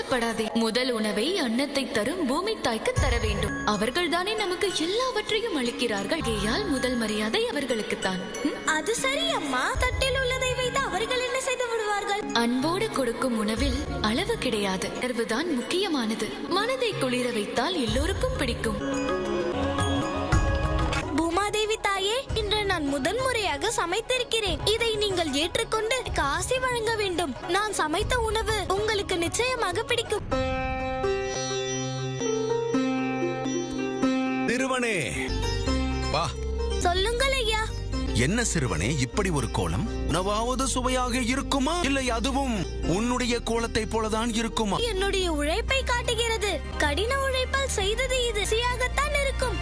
அவசரப்படாதே. முதல் உணவை அன்னத்தை தரும் பூமி தாய்க்கு தர வேண்டும். அவர்கள் தானே நமக்கு எல்லாவற்றையும் அளிக்கிறார்கள். கேயால் முதல் மரியாதை அவர்களுக்குத்தான். அது சரி அம்மா. தட்டில் உள்ளதை வைத்து அவர்கள் என்ன செய்து விடுவார்கள்? அன்போடு கொடுக்கும் உணவில் அளவு கிடையாது. உணர்வுதான் முக்கியமானது. மனதை குளிர வைத்தால் எல்லோருக்கும் பிடிக்கும். பூமாதேவி தாயே, இன்று நான் முதன் முறையாக சமைத்திருக்கிறேன். இதை நீங்கள் ஏற்றுக்கொண்டு காசி வழங்க வேண்டும். நான் சமைத்த உணவு உங்களுக்கு நிச்சயமாக பிடிக்கும். சிறுவனே, வா. சொல்லுங்கள் ஐயா. என்ன சிறுவனே, இப்படி ஒரு கோலம்? உணவாவது சுவையாக இருக்குமா, இல்லை அதுவும் உன்னுடைய கோலத்தை போலதான் இருக்குமா? என்னுடைய உழைப்பை காட்டுகிறது. கடின உழைப்பால் செய்தது இது ருசியாகத்தான் இருக்கும்.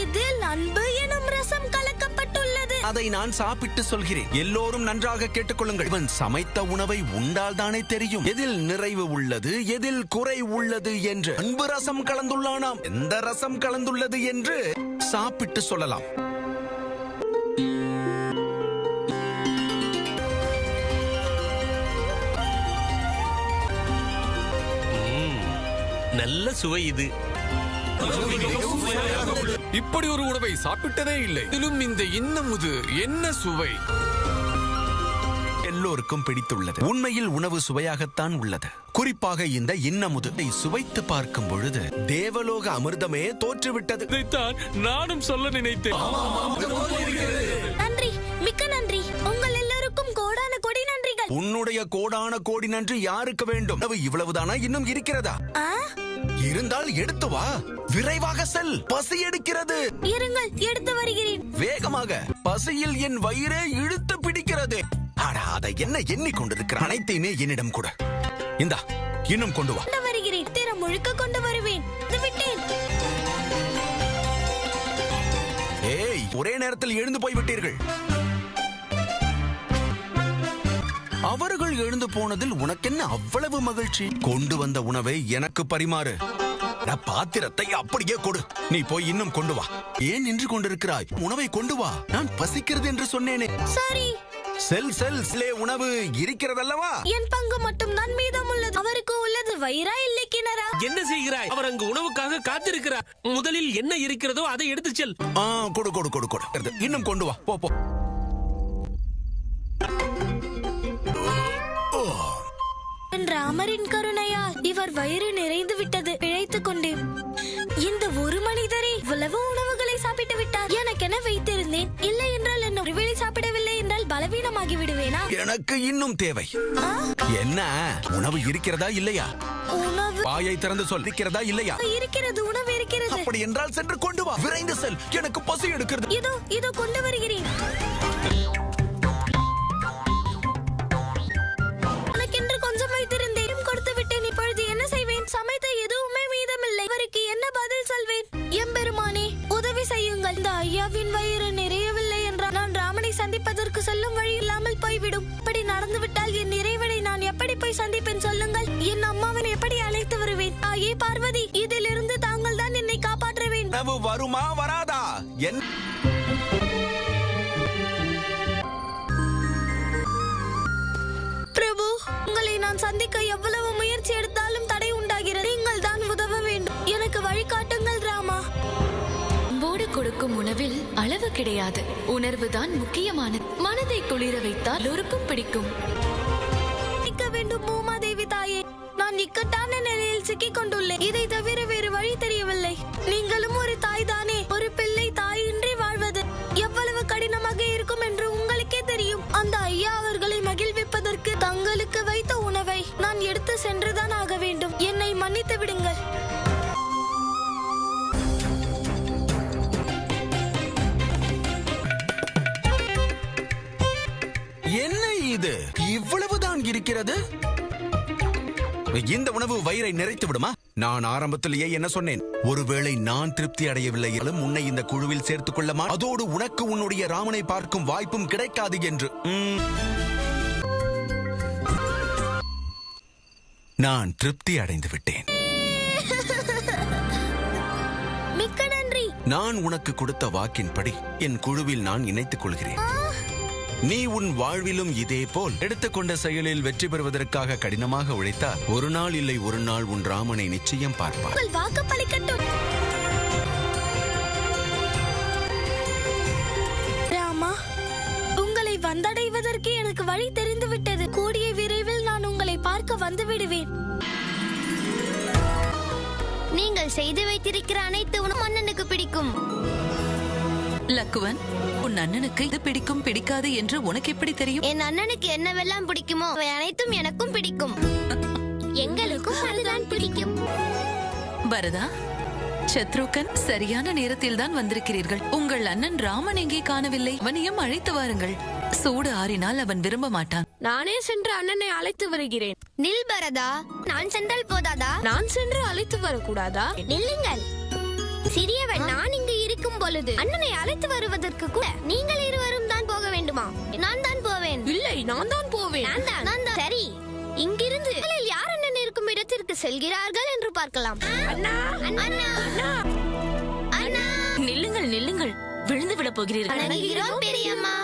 இதில் அன்பு எனும் ரசம் கலக்கப்பட்டுள்ளது. அதை நான் சாப்பிட்டு சொல்கிறேன். எல்லோரும் நன்றாக கேட்டுக்கொள்ளுங்கள். இவன் சமைத்த உணவை உண்டால் தானே தெரியும் எதில் நிறைவு உள்ளது, எதில் குறை உள்ளது என்று. அன்பு ரசம் கலந்துள்ளானாம். எந்த ரசம் கலந்துள்ளது என்று சாப்பிட்டு சொல்லலாம். நல்ல சுவை இது. இப்படி ஒரு உணவை சாப்பிட்டதே இல்லை. இதிலும் இந்த இன்னமுது என்ன சுவை! எல்லோருக்கும் பிடித்துள்ளது. உண்மையில் உணவு சுவையாகத்தான் உள்ளது. குறிப்பாக இந்த இன்னமுதை சுவைத்து பார்க்கும் பொழுது தேவலோக அமிர்தமே தோற்றுவிட்டது. இதைத்தான் நானும் சொல்ல நினைத்தேன். நன்றி, மிக்க நன்றி. உங்கள் எல்லோருக்கும் கோடான கோடி நன்றிகள். உன்னுடைய கோடான கோடி நன்றி யாருக்கு வேண்டும்? உணவு இவ்வளவுதானா? இன்னும் இருக்கிறதா? இருந்தால் எடுத்து வா. விரைவாக செல், பசி எடுக்கிறது. இருங்கள், எடுத்து வருகிறேன். வேகமாக. பசியில் என் வயிறே இழுத்து பிடிக்கிறது. அதை என்ன எண்ணிக்கொண்டிருக்கிற? அனைத்தையுமே என்னிடம் கொடு. இந்தா, இன்னும் கொண்டு வா. வருகிறேன். திறம் முழுக்க கொண்டு வருவேன். விட்டேன். ஏய், ஒரே நேரத்தில் எழுந்து போய்விட்டீர்கள். அவர்கள் எழுந்து போனதில் உனக்கென்ன அவ்வளவு மகிழ்ச்சி? கொண்டு வந்த உணவை எனக்கு பரிமாறு. பாத்திரத்தை அப்படியே கொடு. நீ போய் இன்னும் கொண்டு வா. ஏன் நின்று கொண்டிருக்கிறாய்? உணவை கொண்டு வா. நான் பசிக்கிறது என்று சொன்னேனே. சரி. செல் செல். உணவு இருக்கிறதல்லவா? என் பங்கு மட்டும் தான் மீதம் உள்ளது. அவருக்கு உள்ளது வயிறா இல்லை கிணறா? என்ன செய்கிறாய்? அவர் அங்கு உணவுக்காக காத்திருக்கிறார். முதலில் என்ன இருக்கிறதோ அதை எடுத்து செல். கொடு கொடு கொடு கொடு. இன்னும் கொண்டு வா. போ போ. ராமரின் கருணையால் இவர் வயிறு நிறைந்து விட்டது. பிழைத்துக் கொண்டேன். இந்த ஒரு மனிதரே இவ்வளவு உணவுகளை சாப்பிட்டு விட்டார். எனக்கென வைத்திருந்தேன். இல்லை என்றால் என்ன, ஒருவேளை சாப்பிடவில்லை என்றால் பலவீனமாகி விடுவேனா? எனக்கு இன்னும் தேவை. என்ன உணவு இருக்கிறதா இல்லையா? உணவு வாயை திறந்து சொல். இருக்கிறதா இல்லையா? இருக்கிறது, உணவு இருக்கிறது. அப்படி என்றால் சென்று கொண்டு வா. விரைந்து செல். எனக்கு பசி எடுக்கிறது. இதோ இதோ கொண்டு வருகிறேன். எனக்கென்று கொஞ்சம் வைத்திருந்தேன், கொடுத்து விட்டேன். இப்பொழுது என்ன செய்வேன்? சமைத்த எதுவுமே மீதமில்லை. இவருக்கு என்ன பதில் சொல்வேன்? எம்பெருமானே, உதவி செய்யுங்கள். இந்த ஐயாவின் வயிறு நிறையவில்லை என்றால் நான் ராமனை சந்திப்பதற்கு செல்லும் வழி இல்லாமல் போய்விடும். இப்படி நடந்துவிட்டால் என் இறைவனை நான் எப்படி போய் சந்திப்பேன் சொல்லுங்கள்? என் அம்மாவை எப்படி அழைத்து வருவேன்? தாயே பார்வதி, இதிலிருந்து தாங்கள் தான் என்னை காப்பாற்ற வேண்டும். வருமா வராதா? பிரபு, உங்களை நான் சந்திக்க எவ்வளவு முயற்சி எடுத்தாலும் தடை உண்டாகிறது. நீங்கள் தான் உதவ வேண்டும். எனக்கு வழிகாட்டுங்கள் ராமா. அன்போடு கொடுக்கும் உணவில் அளவு கிடையாது. உணர்வுதான் முக்கியமானது. மனதை குளிர வைத்தால் எல்லோருக்கும் பிடிக்கும். வேண்டும் பூமாதேவி தாயே, நான் இக்கட்டான நிலையில் சிக்கிக் கொண்டுள்ளேன். இதை தவிர வேறு வழி தெரியவில்லை. நீங்களும் ஒரு தாய் தானே. ஒரு பிள்ளை தாயின்றி வாழ்வது எவ்வளவு கடினமாக இருக்கும் என்று உங்களுக்கே தெரியும். அந்த ஐயா அவர்களை மகிழ்விப்பதற்கு தங்களுக்கு வைத்த உணவை நான் எடுத்து சென்றுதான் ஆக வேண்டும். என்னை மன்னித்து விடுங்கள். என்ன இது? இவ்வளவுதான் இருக்கிறது? இந்த உணவு வயிறை நிறைத்து விடுமா? நான் ஆரம்பத்திலேயே என்ன சொன்னேன்? ஒருவேளை நான் திருப்தி அடையவில்லை, உன்னை இந்த குழுவில் சேர்த்துக் கொள்ளமா, அதோடு உனக்கு உன்னுடைய ராமனை பார்க்கும் வாய்ப்பும் கிடைக்காது என்று. நான் திருப்தி அடைந்து விட்டேன். மிக்க நன்றி. நான் உனக்கு கொடுத்த வாக்கின்படி என் குழுவில் நான் இணைத்துக் கொள்கிறேன். நீ உன் வாழ்விலும் இதே போல் எடுத்துக்கொண்ட செயலில் வெற்றி பெறுவதற்காக கடினமாக உழைத்தால் ஒரு நாள் இல்லை ஒரு நாள் உன் ராமனை நிச்சயம் பார்ப்பார். உங்கள் வாக்கு பலிக்கட்டும். ராமா, உங்களை வந்தடைவதற்கு எனக்கு வழி தெரிந்து விட்டது. கூடிய விரைவில் நான் உங்களை பார்க்க வந்து விடுவேன். நீங்கள் செய்து வைத்திருக்கிற அனைத்து உணவும் அண்ணனுக்கு பிடிக்கும். லக்குவன், உன் அண்ணனுக்கு இது பிடிக்கும் பிடிக்காது என்று உனக்கு எப்படி தெரியும்? என் அண்ணனுக்கு என்னவெல்லாம் பிடிக்குமோ அவை அனைத்தும் எனக்கும் பிடிக்கும். எங்களுக்கும் அதுதான் பிடிக்கும். பரதா, சத்ருகன், சரியான நேரத்தில் தான் வந்திருக்கிறீர்கள். உங்கள் அண்ணன் ராமன் எங்கே காணவில்லை? அவனையும் அழைத்து வாருங்கள். சூடு ஆறினால் அவன் விரும்ப மாட்டான். நானே சென்று அண்ணனை அழைத்து வருகிறேன். நில் பரதா, நான் சென்றால் போதாதா? நான் சென்று அழைத்து வரக்கூடாதா? நில்லுங்கள். சிறியவன், நான் இங்கு இருக்கும் பொழுது அண்ணனை அழைத்து வருவதற்கு கூட நீங்கள் இருவரும் தான் போக வேண்டுமா? நான் தான் போவேன். இல்லை, நான் தான் போவேன். நான் தான். சரி, இங்கிருந்து யார் அண்ணன் இருக்கும் இடத்திற்கு செல்கிறார்கள் என்று பார்க்கலாம். அண்ணா, அண்ணா, அண்ணா, அண்ணா. நில்லுங்கள் நில்லுங்கள், விழுந்து விட போகிறீர்கள். வணங்குகிறோம் பெரியம்மா.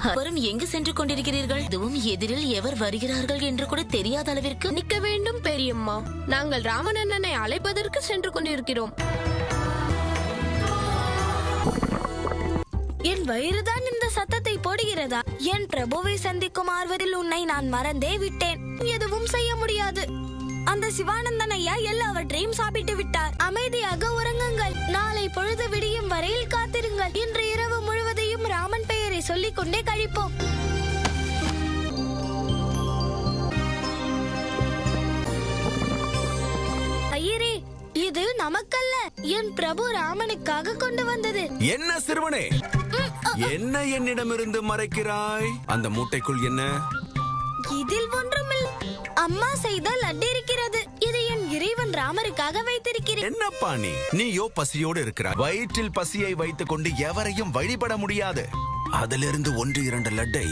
அப்புறம் எங்கு சென்று கொண்டிருக்கிறீர்கள்? இதுவும் எதிரில் எவர் வருகிறார்கள் என்று கூட தெரியாத அளவிற்கு. நிக்க வேண்டும் பெரியம்மா. நாங்கள் ராமன் அண்ணனை அழைப்பதற்கு சென்று கொண்டிருக்கிறோம். என் வயிறுதான் இந்த சத்தத்தை போடுகிறதா? என் பிரபுவை சந்திக்கும் ஆர்வத்தில் உன்னை நான் மறந்தே விட்டேன். எதுவும் செய்ய முடியாது. அந்த சிவானந்தன் ஐயா எல்லாவற்றையும் சாப்பிட்டு விட்டார். அமைதியாக உறங்குங்கள். நாளை பொழுது விடியும் வரையில் காத்திருங்கள். இன்று இரவு முழுவதையும் ராமன் பெயரை சொல்லிக் கொண்டே கழிப்போம். ஐயரே, இது நமக்கல்ல, என் பிரபு ராமனுக்காக கொண்டு வந்தது. என்ன சிறுவனே, என்ன என்னிடமிருந்து மறைக்கிறாய்? அந்த மூட்டைக்குள் என்ன? இதில் ஒன்றுமில்லை. அம்மா செய்த லட்டு இருக்கிறது. இதை என் இறைவன் ராமருக்காக வைத்திருக்கிறேன். என்னப்பா நீயோ பசியோடு இருக்கிறாய். வயிற்றில் பசியை வைத்துக் கொண்டு எவரையும் வழிபட முடியாது. அதிலிருந்து 1-2 லட்டை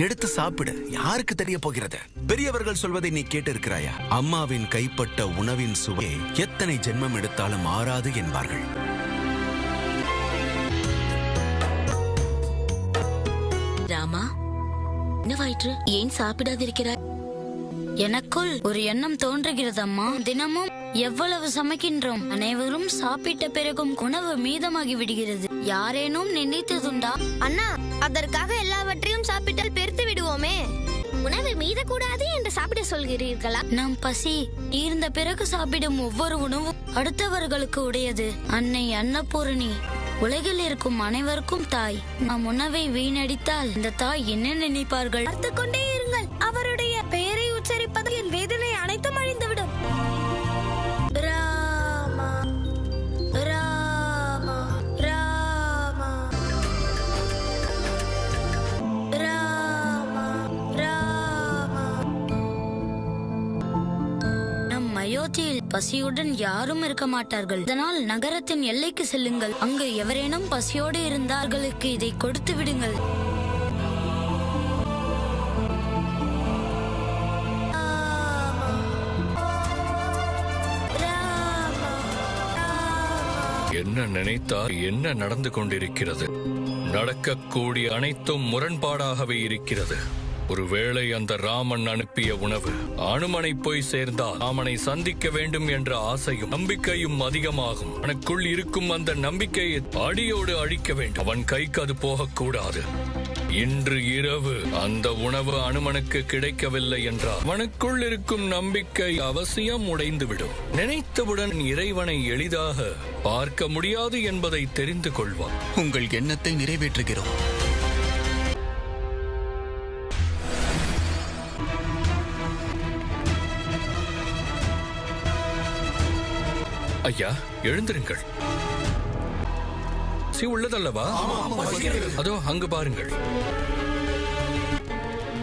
எடுத்து சாப்பிடு. யாருக்கு தெரிய போகிறது? பெரியவர்கள் சொல்வதை நீ கேட்டு இருக்கிறாயா? அம்மாவின் கைப்பட்ட உணவின் சுவை எத்தனை ஜென்மம் எடுத்தாலும் மாறாது என்பார்கள். ராமா, என்னவாயிற்று? ஏன் சாப்பிடாதிருக்கிறாய்? எனக்குள் ஒரு எண்ணம் தோன்றுகிறது அம்மா. தினமும் எவ்வளவு சமைக்கின்றோம், அனைவரும் சாப்பிட்ட பிறகும் உணவு மீதமாகி விடுகிறது. யாரேனும் நினைத்ததுண்டா? அண்ணா, அதற்காக எல்லாவற்றையும் சாப்பிட்டால் பெருத்து விடுவோமே. உணவு மீதக்கூடாது என்று சாப்பிட சொல்கிறீர்களா? நம் பசி தீர்ந்த பிறகு சாப்பிடும் ஒவ்வொரு உணவும் அடுத்தவர்களுக்கு உடையது. அன்னை அன்னபூரணி உலகில் இருக்கும் அனைவருக்கும் தாய். நாம் உணவை வீணடித்தால் இந்த தாய் என்ன நினைப்பார்கள்? பார்த்து கொண்டே இருங்கள். அவருடைய பெயரை உச்சரிப்பது என் வேதனை அனைத்தும் அழிந்துவிடும். ராமா, ராமா, ராமா, ராமா, ராமா. நம் அயோத்தியில் பசியுடன் யாரும் இருக்க மாட்டார்கள். இதனால் நகரத்தின் எல்லைக்கு செல்லுங்கள். அங்கு எவரேனும் பசியோடு இருந்தார்களுக்கு இதை கொடுத்து விடுங்கள். என்ன நினைத்தார்? என்ன நடந்து கொண்டிருக்கிறது? நடக்கக்கூடிய அனைத்தும் முரண்பாடாகவே இருக்கிறது. ஒருவேளை அந்த ராமன் அனுப்பிய உணவு அனுமனை போய் சேர்ந்தால் ராமனை சந்திக்க வேண்டும் என்ற ஆசையும் நம்பிக்கையும் அதிகமாகும். அவனுக்குள் இருக்கும் அந்த நம்பிக்கையை அடியோடு அழிக்க வேண்டும். அவன் கைக்கு அது போகக்கூடாது. இன்று இரவு அந்த உணவு அனுமனுக்கு கிடைக்கவில்லை என்றால் அவனுக்குள் இருக்கும் நம்பிக்கை அவசியம் உடைந்துவிடும். நினைத்தவுடன் இறைவனை எளிதாக பார்க்க முடியாது என்பதை தெரிந்து கொள்வான். உங்கள் எண்ணத்தை நிறைவேற்றுகிறோம். ஐயா, எழுந்திருங்கள். உள்ளதல்லவா? அதோ அங்கு பாருங்கள்.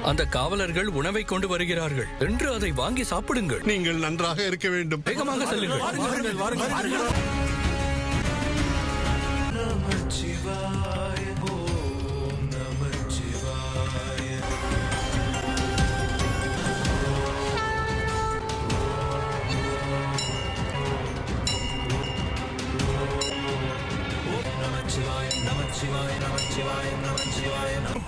அந்த காவலர்கள் உணவை கொண்டு வருகிறார்கள் என்று அதை வாங்கி சாப்பிடுங்கள். நீங்கள் நன்றாக இருக்க வேண்டும். வேகமாக செல்லுங்கள்.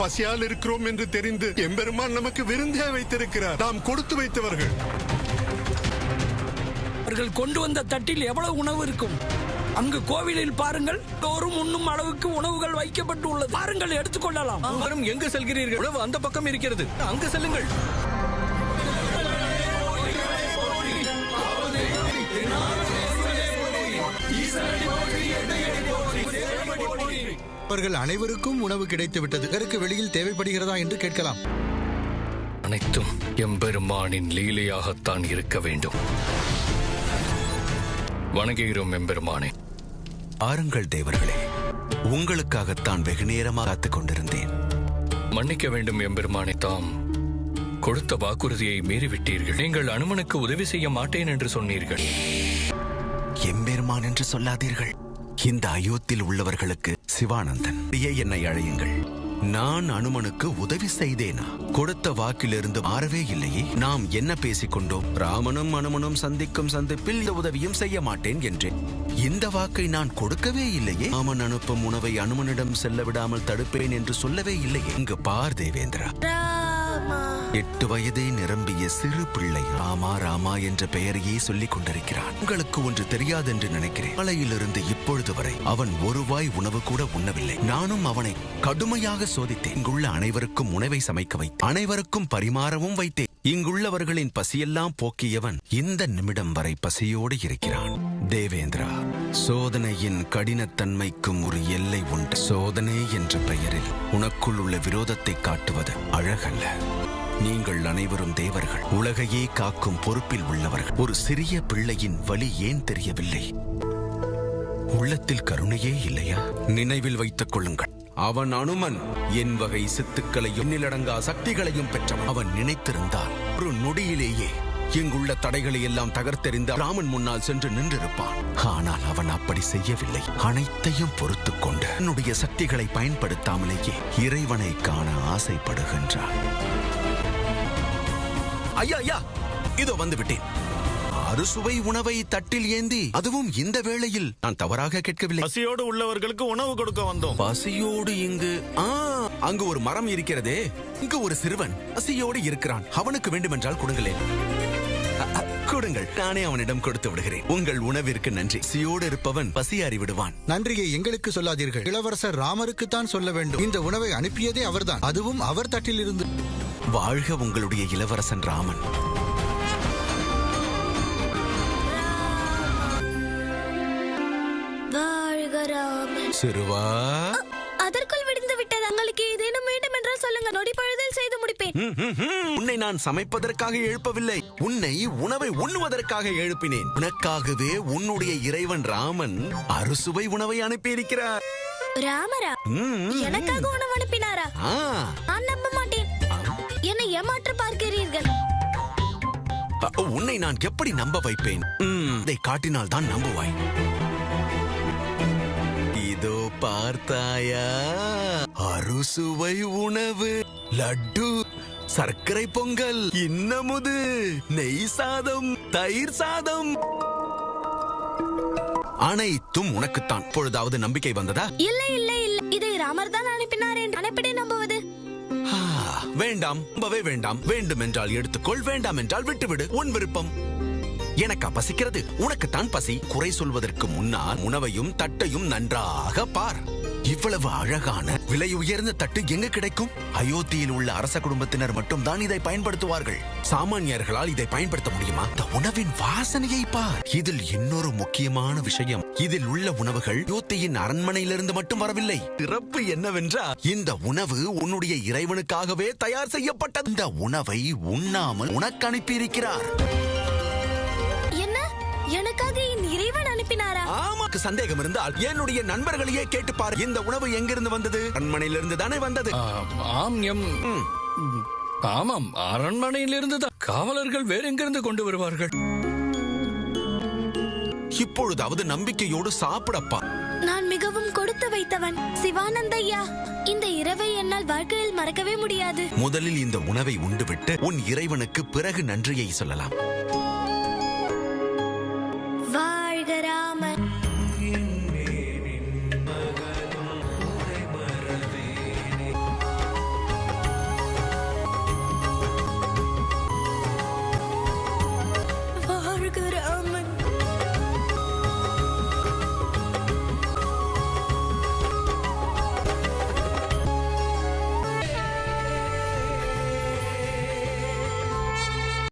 பசியால் இருக்கிறோம் என்று தெரிந்து எம்பெருமான் நமக்கு விருந்தே வைத்திருக்கிறார். நாம் கொடுத்து வைத்தவர்கள். அவர்கள் கொண்டு வந்த தட்டில் எவ்வளவு உணவு இருக்கும்? அங்கு கோவிலில் பாருங்கள், தோறும் உண்ணும் அளவுக்கு உணவுகள் வைக்கப்பட்டு உள்ளது. பாருங்கள், எடுத்துக்கொள்ளலாம். வரும் எங்கு செல்கிறீர்கள்? உணவு அந்த பக்கம் இருக்கிறது, அங்கு செல்லுங்கள். அவர்கள் அனைவருக்கும் உணவு கிடைத்து விட்டது. இதற்கு வெளியில் தேவைப்படுகிறதா என்று கேட்கலாம். அனைத்தும் எம்பெருமானின் லீலையாகத்தான் இருக்க வேண்டும். வணங்குகிறோம் எம்பெருமானே. ஆருங்கள் தேவர்களே, உங்களுக்காகத்தான் வெகு நேரமாக காத்துக் கொண்டிருந்தேன். மன்னிக்க வேண்டும் எம்பெருமானே, தாம் கொடுத்த வாக்குறுதியை மீறிவிட்டீர்கள். நீங்கள் அனுமனுக்கு உதவி செய்ய மாட்டேன் என்று சொன்னீர்கள். எம்பெருமான் என்று சொல்லாதீர்கள். இந்த அயோத்தியில் உள்ளவர்களுக்கு சிவானந்தன் என்னை அழையுங்கள். நான் அனுமனுக்கு உதவி செய்தேனா? கொடுத்த வாக்கிலிருந்து மாறவே இல்லையே. நாம் என்ன பேசிக் கொண்டோம்? ராமனும் அனுமனும் சந்திக்கும் சந்திப்பில் இந்த உதவியும் செய்ய மாட்டேன் என்றேன். இந்த வாக்கை நான் கொடுக்கவே இல்லையே. ராமன் அனுப்பும் உணவை அனுமனிடம் செல்ல விடாமல் தடுப்பேன் என்று சொல்லவே இல்லையே. இங்கு பார் தேவேந்திரா, 8 வயதே நிரம்பிய சிறு பிள்ளை ராமா ராமா என்ற பெயரையே சொல்லிக் கொண்டிருக்கிறான். உங்களுக்கு ஒன்று தெரியாது என்று நினைக்கிறேன். மலையிலிருந்து இப்பொழுது வரை அவன் ஒரு வாய் உணவு கூட உண்ணவில்லை. நானும் அவனை கடுமையாக சோதித்தேன். இங்குள்ள அனைவருக்கும் உணவை சமைக்க வைத்தேன், அனைவருக்கும் பரிமாறவும் வைத்தேன். இங்குள்ளவர்களின் பசியெல்லாம் போக்கியவன் இந்த நிமிடம் வரை பசியோடு இருக்கிறான். தேவேந்திரா, சோதனையின் கடினத்தன்மைக்கும் ஒரு எல்லை உண்டு. சோதனை என்ற பெயரில் உனக்குள் உள்ள விரோதத்தை காட்டுவது அழகல்ல. நீங்கள் அனைவரும் தேவர்கள், உலகையே காக்கும் பொறுப்பில் உள்ளவர்கள். ஒரு சிறிய பிள்ளையின் வலி ஏன் தெரியவில்லை? உள்ளத்தில் கருணையே இல்லையா? நினைவில் வைத்துக் கொள்ளுங்கள், அவன் அனுமன் என் வகை சித்துக்களையும் எண்ணிலடங்கா சக்திகளையும் பெற்றவன். அவன் நினைத்திருந்தால் ஒரு நொடியிலேயே இங்குள்ள தடைகளை எல்லாம் தகர்த்தெறிந்த ராமன் முன்னால் சென்று நின்றிருப்பான். ஆனால் அவன் அப்படி செய்யவில்லை. அனைத்தையும் பொறுத்துக் கொண்டு என்னுடைய சக்திகளை பயன்படுத்தாமலேயே இறைவனை காண ஆசைப்படுகின்றான். ஐயா ஐயா, இதோ வந்து விட்டேன். அறுசுவை உணவை தட்டில் ஏந்தி, அதுவும் இந்த வேளையில். நான் தவறாக கேட்கவில்லை. பசியோடு உள்ளவர்களுக்கு உணவு கொடுக்க வந்தோம். பசியோடு இங்கு அங்கு ஒரு மரம் இருக்கிறதே. இங்கு ஒரு சிறுவன் பசியோடு இருக்கிறான். அவனுக்கு வேண்டுமென்றால் கொடுங்களேன். கொடுங்கள், நானே அவனிடம் கொடுத்து விடுகிறேன். உங்கள் உணவிற்கு நன்றி. பசியோடு இருப்பவன் பசி அறிவிடுவான். நன்றியை எங்களுக்கு சொல்லாதீர்கள். இளவரசர் ராமருக்குத்தான் சொல்ல வேண்டும். இந்த உணவை அனுப்பியதே அவர்தான், அதுவும் அவர் தட்டில் இருந்து. வாழ்க உங்களுடைய இளவரசன் ராமன். சிறுவா, அதற்குள் விடுந்து விட்டது. உங்களுக்கு ஏதேனும் வேண்டும் என்றால் சொல்லுங்க, நொடி பொழுதில் செய்து முடிப்பேன். உன்னை நான் சமைப்பதற்காக எழுப்பவில்லை, உன்னை உணவை உண்ணுவதற்காக எழுப்பினேன். உனக்காகவே உன்னுடைய இறைவன் ராமன் அறுசுவை உணவை அனுப்பியிருக்கிறார். ராமரா எனக்காக உணவு அனுப்பினாரா? நான் நம்ப மாட்டேன். என்னை ஏமாற்ற பார்க்கிறீர்கள். உன்னை நான் எப்படி நம்ப வைப்பேன்? இதை காட்டினால் தான் நம்புவாய். இதோ பார்த்தாயா, அறுசுவை உணவு, லட்டு, சர்க்கரை பொங்கல், இன்னமுது, நெய் சாதம், தயிர் சாதம், அனைத்தும் உனக்குத்தான். பொழுதாவது நம்பிக்கை வந்ததா? இல்லை இல்லை இல்லை, இதை ராமர் தான் அனுப்பினார் என்று அனுப்பிட நம்புவது? வேண்டாம், நம்பவே வேண்டாம். வேண்டும் என்றால் எடுத்துக்கொள், வேண்டாம் என்றால் விட்டுவிடு. உன் விருப்பம். எனக்கா பசிக்கிறது? உனக்குத்தான் பசி. குறை சொல்வதற்கு முன்னால் உணவையும் தட்டையும் நன்றாக பார். இவ்வளவு அழகான விலை உயர்ந்த தட்டு எங்க கிடைக்கும்? அயோத்தியில் உள்ள அரச குடும்பத்தினர் மட்டும் தான் இதை பயன்படுத்துவார்கள். சாமானியர்களால் இதை பயன்படுத்த முடியுமா? இந்த உணவின் வாசனையை பார். இதில் இன்னொரு முக்கியமான விஷயம், இதில் உள்ள உணவுகள் அயோத்தியின் அரண்மனையிலிருந்து மட்டும் வரவில்லை. சிறப்பு என்னவென்றால், இந்த உணவு உன்னுடைய இறைவனுக்காகவே தயார் செய்யப்பட்ட இந்த உணவை உண்ணாமல் உனக்கு அனுப்பியிருக்கிறார். எனக்காக என் இறைவன் அனுப்பினாரா? ஆமாக்கு சந்தேகம் இருந்தால் என்னுடைய நண்பர்களையே கேட்டுப்பார். இந்த உணவு எங்கிருந்து வந்தது? அரண்மனையிலிருந்து தானே வந்தது. ஆமாம், அரண்மனையிலிருந்து தான். காவலர்கள் வேற எங்கிருந்து கொண்டு வருவார்கள்? இப்பொழுதாவது நம்பிக்கையோடு சாப்பிடப்பா. நான் மிகவும் கொடுத்து வைத்தவன் சிவானந்தையா. இந்த இரவை என்னால் வாழ்க்கையில் மறக்கவே முடியாது. முதலில் இந்த உணவை உண்டுவிட்டு உன் இறைவனுக்கு பிறகு நன்றியை சொல்லலாம். வாழ்க ராமன். அழகு ராமன்.